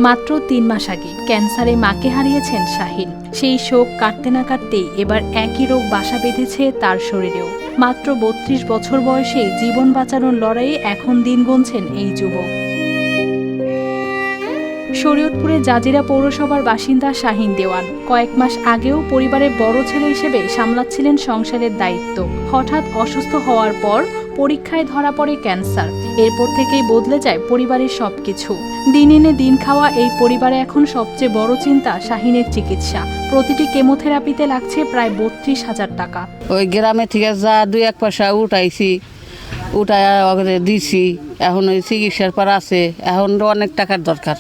মাত্র ৩ মাস আগে ক্যান্সারে মাকে হারিয়েছেন শাহিন। সেই শোক কাটতে না কাটতেই এবার একই রোগ বাসা বেঁধেছে তার শরীরেও। মাত্র ৩২ বছর বয়সে জীবন বাঁচানোর লড়াইয়ে এখন দিন গুনছেন এই যুবক। শরীয়তপুরের জাজিরা পৌরসভার বাসিন্দা শাহিন দেওয়ান কয়েক মাস আগেও পরিবারের বড় ছেলে হিসেবে সামলাচ্ছিলেন সংসারের দায়িত্ব। হঠাৎ অসুস্থ হওয়ার পর পরীক্ষায় ধরা পড়ে ক্যান্সার। এরপর থেকেই বদলে যায় পরিবারের সবকিছু। দিন এনে দিন খাওয়া এই পরিবারে এখন সবচেয়ে বড় চিন্তা শাহিনের চিকিৎসা। প্রতিটি কেমোথেরাপিতে লাগছে প্রায় ৩২,০০০ টাকা। ওই গ্রামে থেকে যা ২-১ পয়সা উঠাইছি, উঠায় দিছি। এখন ওই চিকিৎসার পর আছে, এখন অনেক টাকার দরকার।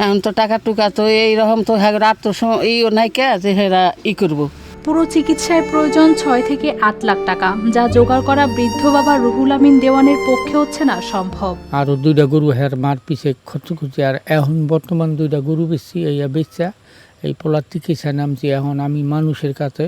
এখন তো টাকা টুকা তো এইরকম তো রাত তো ইও নাই কে যে হেরা করবো। পুরো চিকিৎসায় প্রয়োজন ৬ থেকে ৮ লাখ টাকা, যা জোগাড় করা বৃদ্ধ বাবা রুহুল আমিন দেওয়ানের পক্ষে হচ্ছে না সম্ভব। আরও ২টা গরু হের মার পিছে খুঁজে আর এখন বর্তমান 2টা গরু বেচছি, বেচা এই পোলার চিকিৎসা নামছি। এখন আমি মানুষের কাছে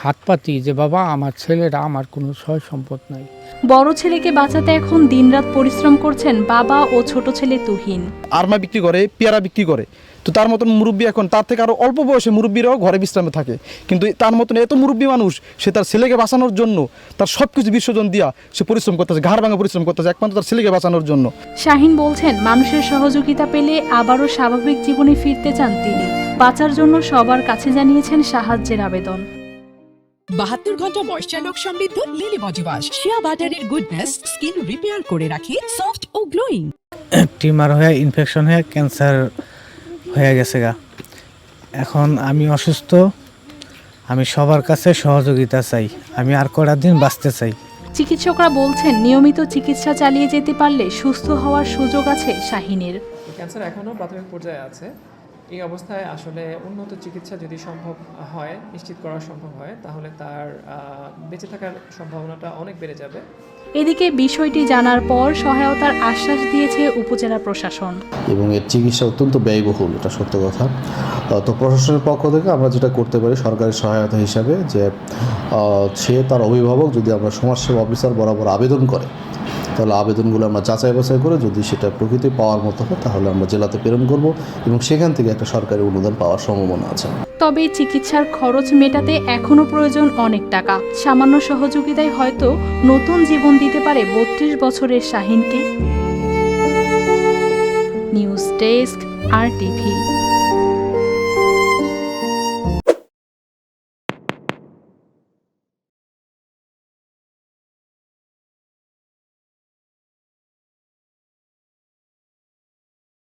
হাত পাতি যে বাবা আমার ছেলেরা, আমার কোনো সয় সম্পদ নাই। বড় ছেলেকে বাঁচাতে এখন দিনরাত পরিশ্রম করছেন বাবা ও ছোট ছেলে তুহিন। আরমা বিক্রি করে, পেয়ারা বিক্রি করে, তো তার মতন মুরব্বী এখন তার থেকে আরো অল্প বয়সে মুরব্বীরাও ঘরে বিশ্রামে থাকে, কিন্তু তার মতন এত মুরব্বী মানুষ সে তার ছেলেকে বাঁচানোর জন্য তার সবকিছু বিসর্জন দিয়া সে পরিশ্রম করতেছে, ঘাড় ভাঙা পরিশ্রম করতেছে একমাত্র তার ছেলেকে বাঁচানোর জন্য। শাহিন বলছেন মানুষের সহযোগিতা পেলে আবারও স্বাভাবিক জীবনে ফিরতে চান তিনি। বাঁচার জন্য সবার কাছে জানিয়েছেন সাহায্যের আবেদন। 72 ঘন্টা ময়েশ্চার লক সমৃদ্ধ লিলি বডি ওয়াশ, শিয়া বাটারের গুডনেস স্কিন রিপেয়ার করে রাখে সফট ও গ্লোয়িং। টিউমার হয়ে ইনফেকশন হয়ে ক্যান্সার হয়ে গেছে গা। এখন আমি অসুস্থ, আমি সবার কাছে সহযোগিতা চাই, আমি আর কটা দিন বাঁচতে চাই। চিকিৎসকরা বলছেন নিয়মিত চিকিৎসা চালিয়ে যেতে পারলে সুস্থ হওয়ার সুযোগ আছে শাহিনের। ক্যান্সার এখনও প্রাথমিক পর্যায়ে আছে। এই অবস্থায় আসলে উন্নত চিকিৎসা যদি সম্ভব হয়, নিশ্চিত করা সম্ভব হয়, তাহলে তার বেঁচে থাকার সম্ভাবনাটা অনেক বেড়ে যাবে। এদিকে বিষয়টি জানার পর সহায়তার আশ্বাস দিয়েছে উপজেলা প্রশাসন। এবং এর চিকিৎসা অত্যন্ত ব্যয়বহুল, এটা সত্য কথা। তো প্রশাসনের পক্ষ থেকে আমরা যেটা করতে পারি সরকারি সহায়তা হিসাবে, যে সে তার অভিভাবক যদি আমরা সমাজসেবা অফিসার বরাবর আবেদন করে, তাহলে আবেদনগুলো আমরা যাচাই বাছাই করে যদি সেটা প্রকৃতি পাওয়ার মতো হয় তাহলে আমরা জেলাতে প্রেরণ করব এবং সেখান থেকে একটা সরকারি অনুদান পাওয়ার সম্ভাবনা আছে। তবে চিকিৎসার খরচ মেটাতে এখনো প্রয়োজন অনেক টাকা। সামান্য সহযোগিতায় হয়তো নতুন জীবন দিতে পারে ৩২ বছরের শাহিনকে। News desk, RTV।